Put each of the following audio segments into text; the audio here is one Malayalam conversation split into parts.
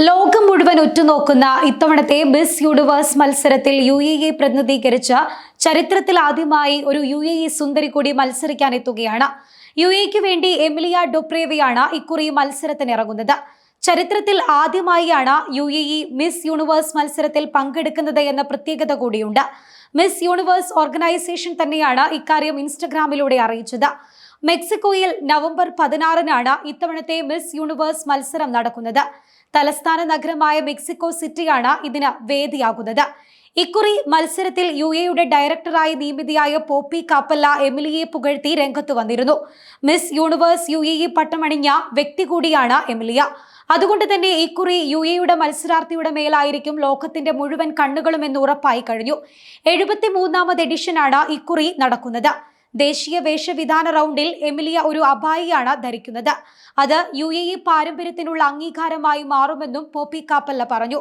ലോകം മുഴുവൻ ഉറ്റുനോക്കുന്ന ഇത്തവണത്തെ മിസ് യൂണിവേഴ്സ് മത്സരത്തിൽ UAE പ്രതിനിധീകരിച്ച ചരിത്രത്തിൽ ആദ്യമായി ഒരു UAE സുന്ദരി കൂടി മത്സരിക്കാൻ എത്തുകയാണ്. UAEക്ക് വേണ്ടി എമിലിയ ഡൊപ്രേവയാണ് ഇക്കുറി മത്സരത്തിനിറങ്ങുന്നത്. ചരിത്രത്തിൽ ആദ്യമായാണ് UAE മിസ് യൂണിവേഴ്സ് മത്സരത്തിൽ പങ്കെടുക്കുന്നത് എന്ന പ്രത്യേകത കൂടിയുണ്ട്. മിസ് യൂണിവേഴ്സ് ഓർഗനൈസേഷൻ തന്നെയാണ് ഇക്കാര്യം ഇൻസ്റ്റഗ്രാമിലൂടെ അറിയിച്ചത്. മെക്സിക്കോയിൽ നവംബർ 16-നാണ് ഇത്തവണത്തെ മിസ് യൂണിവേഴ്സ് മത്സരം നടക്കുന്നത്. തലസ്ഥാന നഗരമായ മെക്സിക്കോ സിറ്റിയാണ് ഇതിന് വേദിയാകുന്നത്. ഇക്കുറി മത്സരത്തിൽ UAEയുടെ ഡയറക്ടറായി നിയമിതയായ പോപ്പി കാപ്പല്ല എമിലിയെ പുകഴ്ത്തി രംഗത്ത് വന്നിരുന്നു. മിസ് യൂണിവേഴ്സ് UAE പട്ടമണിഞ്ഞ വ്യക്തി കൂടിയാണ് എമിലിയ. അതുകൊണ്ട് തന്നെ ഇക്കുറി UAEയുടെ മത്സരാർത്ഥിയുടെ മേലായിരിക്കും ലോകത്തിന്റെ മുഴുവൻ കണ്ണുകളും എന്ന് ഉറപ്പായി കഴിഞ്ഞു. 73ാമത് എഡിഷനാണ് ഇക്കുറി നടക്കുന്നത്. ദേശീയ വേഷവിധാന റൗണ്ടിൽ എമിലിയ ഒരു അബായിയാണ് ധരിക്കുന്നത്. അത് UAE പാരമ്പര്യത്തിനുള്ള അംഗീകാരമായി മാറുമെന്നും പോപ്പി കാപ്പല്ല പറഞ്ഞു.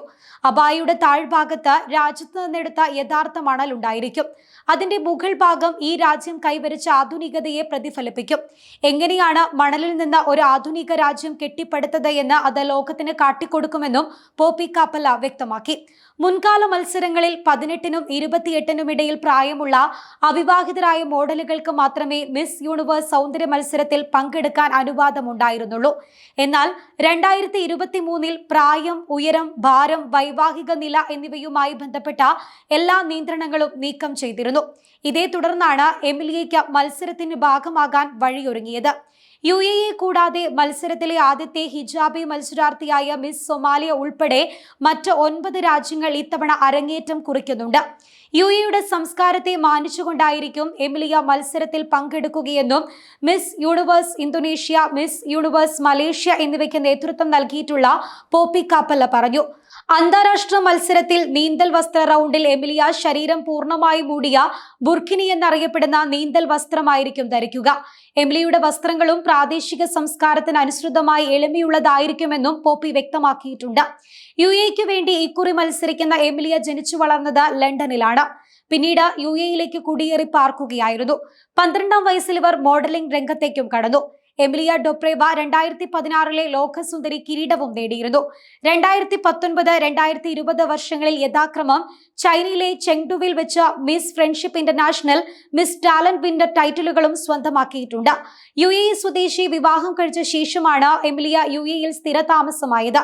അബായിയുടെ താഴ്ഭാഗത്ത് രാജ്യത്ത് നിന്നെടുത്ത യഥാർത്ഥ മണലുണ്ടായിരിക്കും. അതിന്റെ മുകൾ ഭാഗം ഈ രാജ്യം കൈവരിച്ച ആധുനികതയെ പ്രതിഫലിപ്പിക്കും. എങ്ങനെയാണ് മണലിൽ നിന്ന് ഒരു ആധുനിക രാജ്യം കെട്ടിപ്പടുത്തത് എന്ന് അത് ലോകത്തിന് കാട്ടിക്കൊടുക്കുമെന്നും പോപ്പി കാപ്പല്ല വ്യക്തമാക്കി. മുൻകാല മത്സരങ്ങളിൽ 18-നും 28-നും ഇടയിൽ പ്രായമുള്ള അവിവാഹിതരായ മോഡലുകൾക്ക് മാത്രമേ മിസ് യൂണിവേഴ്സ് സൗന്ദര്യ മത്സരത്തിൽ പങ്കെടുക്കാൻ അനുവാദമുണ്ടായിരുന്നുള്ളൂ. എന്നാൽ 2023-ൽ പ്രായം, ഉയരം, ഭാരം, വൈവാഹിക നില എന്നിവയുമായി ബന്ധപ്പെട്ട എല്ലാ നിയന്ത്രണങ്ങളും നീക്കം ചെയ്തിരുന്നു. ഇതേ തുടർന്നാണ് എമിലിയയ്ക്ക് മത്സരത്തിന് ഭാഗമാകാൻ വഴിയൊരുങ്ങിയത്. UAE കൂടാതെ മത്സരത്തിലെ ആദ്യത്തെ ഹിജാബി മത്സരാർത്ഥിയായ മിസ് സൊമാലിയ ഉൾപ്പെടെ മറ്റ് 9 രാജ്യങ്ങൾ ഇത്തവണ അരങ്ങേറ്റം കുറിക്കുന്നുണ്ട്. UAEയുടെ സംസ്കാരത്തെ മാനിച്ചുകൊണ്ടായിരിക്കും എമിലിയ മത്സരത്തിൽ പങ്കെടുക്കുകയെന്നും Miss Universe Indonesia, Miss Universe Malaysia എന്നിവയ്ക്ക് നേതൃത്വം നൽകിയിട്ടുള്ള പോപ്പി കാപ്പല്ല പറഞ്ഞു. അന്താരാഷ്ട്ര മത്സരത്തിൽ നീന്തൽ വസ്ത്ര റൗണ്ടിൽ എമിലിയ ശരീരം പൂർണ്ണമായി മൂടിയ ബുർക്കിനി എന്നറിയപ്പെടുന്ന നീന്തൽ വസ്ത്രമായിരിക്കും ധരിക്കുക. എമിലിയുടെ വസ്ത്രങ്ങളും പ്രാദേശിക സംസ്കാരത്തിന് അനുസൃതമായി എളിമയുള്ളതായിരിക്കുമെന്നും പോപ്പി വ്യക്തമാക്കിയിട്ടുണ്ട്. UAEക്ക് വേണ്ടി ഇക്കുറി മത്സരിക്കുന്ന എമിലിയ ജനിച്ചു വളർന്നത് ലണ്ടനിലാണ്. പിന്നീട് UAEയിലേക്ക് കുടിയേറി പാർക്കുകയായിരുന്നു. 12-ാം വയസ്സിൽ ഇവർ മോഡലിംഗ് രംഗത്തേക്കും കടന്നു. എമിലിയ ഡൊപ്രേവ 2016-ലെ ലോകസുന്ദരി കിരീടവും നേടിയിരുന്നു. 2019, 2020 വർഷങ്ങളിൽ യഥാക്രമം ചൈനയിലെ ചെങ്ഡുവിൽ വെച്ച് Miss friendship international, Miss talent winner ടൈറ്റിലുകളും സ്വന്തമാക്കിയിട്ടുണ്ട്. UAE സ്വദേശി വിവാഹം കഴിച്ച ശേഷമാണ് എമിലിയ UAEയിൽ സ്ഥിരതാമസമായത്.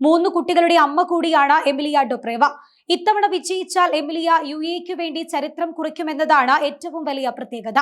3 കുട്ടികളുടെ അമ്മ കൂടിയാണ് എമിലിയ ഡൊപ്രേവ. ഇത്തവണ വിജയിച്ചാൽ എമിലിയ UAEക്ക് വേണ്ടി ചരിത്രം കുറിക്കുമെന്നതാണ് ഏറ്റവും വലിയ പ്രത്യേകത.